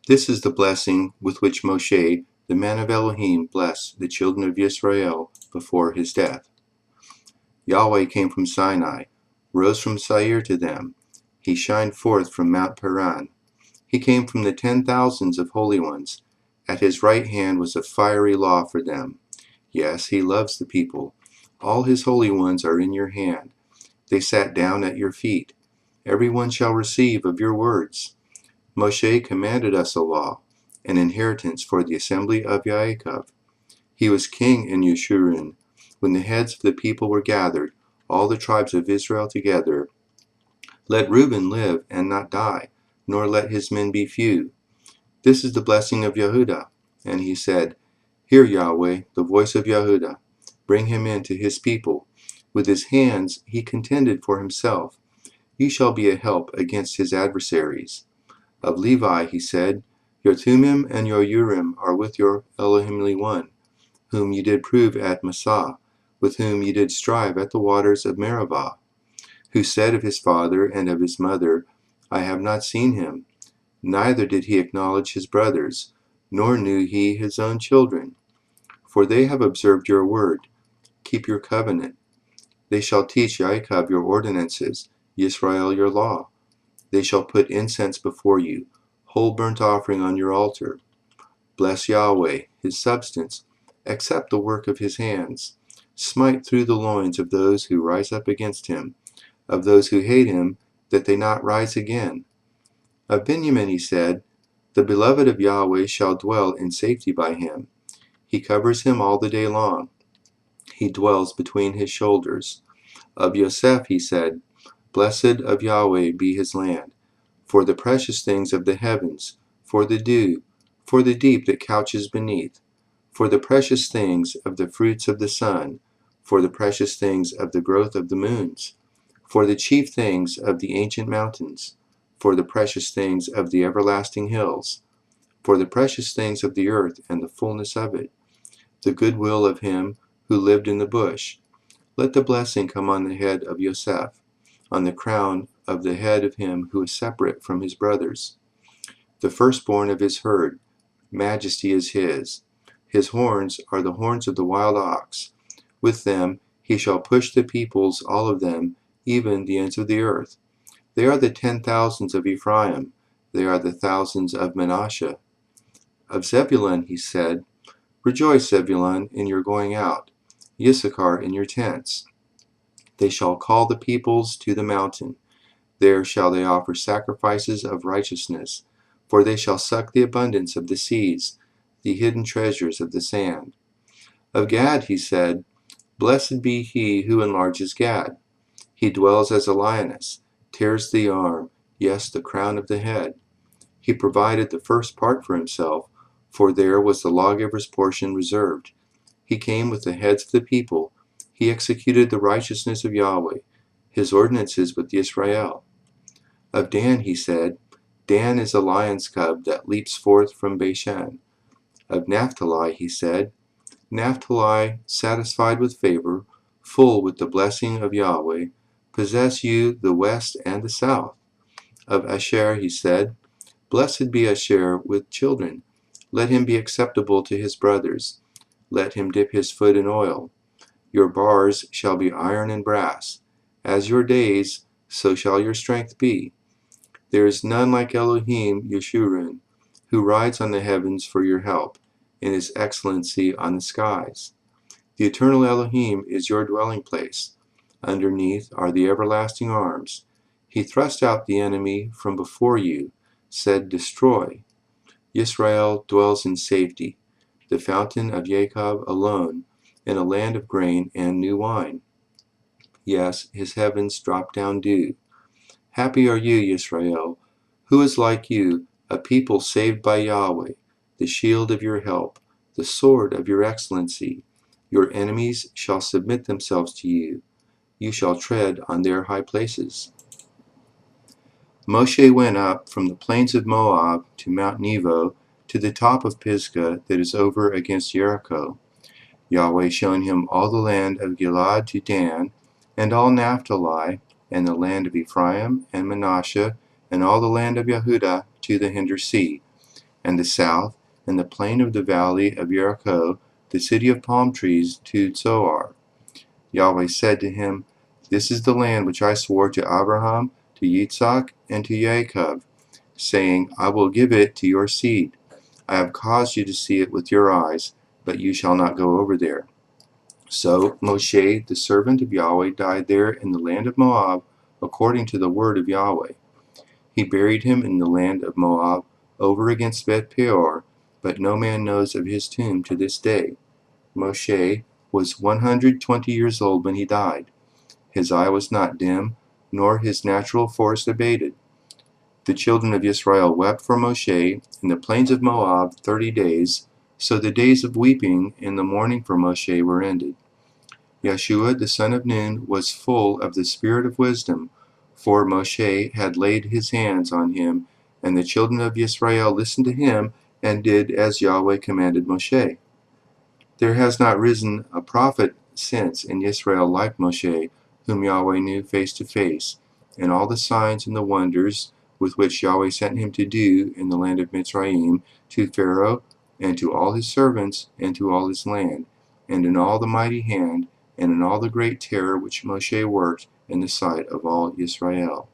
This is the blessing with which Moshe, the man of Elohim, blessed the children of Israel before his death. Yahweh came from Sinai, rose from Seir to them. He shined forth from Mount Paran. He came from the 10,000s of holy ones. At his right hand was a fiery law for them. Yes, he loves the people. All his holy ones are in your hand. They sat down at your feet. Everyone shall receive of your words. Moshe commanded us a law, an inheritance for the assembly of Yaakov. He was king in Yeshurun. When the heads of the people were gathered, all the tribes of Israel together, let Reuben live and not die, nor let his men be few. This is the blessing of Yehudah. And he said, Hear, Yahweh, the voice of Yehudah. Bring him in to his people. With his hands he contended for himself. You shall be a help against his adversaries. Of Levi he said, Your Thummim and your Urim are with your Elohimly One, whom you did prove at Massah, with whom you did strive at the waters of Meribah, who said of his father and of his mother, I have not seen him. Neither did he acknowledge his brothers, nor knew he his own children. For they have observed your word. Keep your covenant. They shall teach Yaakov your ordinances, Yisrael your law. They shall put incense before you, whole burnt offering on your altar. Bless Yahweh, his substance. Accept the work of his hands. Smite through the loins of those who rise up against him, of those who hate him, that they not rise again. Of Benjamin he said, The beloved of Yahweh shall dwell in safety by him. He covers him all the day long. He dwells between his shoulders. Of Yosef he said, Blessed of Yahweh be his land, for the precious things of the heavens, for the dew, for the deep that couches beneath, for the precious things of the fruits of the sun, for the precious things of the growth of the moons, for the chief things of the ancient mountains, for the precious things of the everlasting hills, for the precious things of the earth and the fullness of it, the goodwill of him who lived in the bush. Let the blessing come on the head of Yosef, on the crown of the head of him who is separate from his brothers. The firstborn of his herd, majesty is his. His horns are the horns of the wild ox. With them he shall push the peoples, all of them, even the ends of the earth. They are the 10,000s of Ephraim. They are the thousands of Manasseh. Of Zebulun he said, Rejoice, Zebulun, in your going out, Issachar in your tents. They shall call the peoples to the mountain. There shall they offer sacrifices of righteousness, for they shall suck the abundance of the seas, the hidden treasures of the sand. Of Gad he said, Blessed be he who enlarges Gad. He dwells as a lioness, tears the arm, yes, the crown of the head. He provided the first part for himself, for there was the lawgiver's portion reserved. He came with the heads of the people. He executed the righteousness of Yahweh, his ordinances with Israel. Of Dan he said, Dan is a lion's cub that leaps forth from Bashan. Of Naphtali he said, Naphtali, satisfied with favor, full with the blessing of Yahweh, possess you the west and the south. Of Asher he said, Blessed be Asher with children. Let him be acceptable to his brothers. Let him dip his foot in oil. Your bars shall be iron and brass. As your days, so shall your strength be. There is none like Elohim Yeshurun, who rides on the heavens for your help, in his excellency on the skies. The eternal Elohim is your dwelling place. Underneath are the everlasting arms. He thrust out the enemy from before you, said, Destroy. Yisrael dwells in safety, the fountain of Jacob alone, in a land of grain and new wine. Yes, his heavens drop down dew. Happy are you, Yisrael. Who is like you, a people saved by Yahweh, the shield of your help, the sword of your excellency? Your enemies shall submit themselves to you. You shall tread on their high places. Moshe went up from the plains of Moab to Mount Nebo, to the top of Pisgah that is over against Jericho. Yahweh shown him all the land of Gilad to Dan, and all Naphtali, and the land of Ephraim and Manasseh, and all the land of Yehudah to the hinder sea, and the south, and the plain of the valley of Jericho, the city of palm trees, to Zoar. Yahweh said to him, This is the land which I swore to Abraham, to Yitzhak, and to Jacob, saying, I will give it to your seed. I have caused you to see it with your eyes, but you shall not go over there. So Moshe, the servant of Yahweh, died there in the land of Moab, according to the word of Yahweh. He buried him in the land of Moab, over against Beth Peor, but no man knows of his tomb to this day. Moshe was 120 years old when he died. His eye was not dim, nor his natural force abated. The children of Israel wept for Moshe in the plains of Moab 30 days, so the days of weeping and the mourning for Moshe were ended. Yeshua the son of Nun was full of the spirit of wisdom, for Moshe had laid his hands on him, and the children of Israel listened to him and did as Yahweh commanded Moshe. There has not risen a prophet since in Israel like Moshe, whom Yahweh knew face to face, and all the signs and the wonders with which Yahweh sent him to do in the land of Mitzrayim, to Pharaoh, and to all his servants, and to all his land, and in all the mighty hand, and in all the great terror which Moshe worked in the sight of all Israel.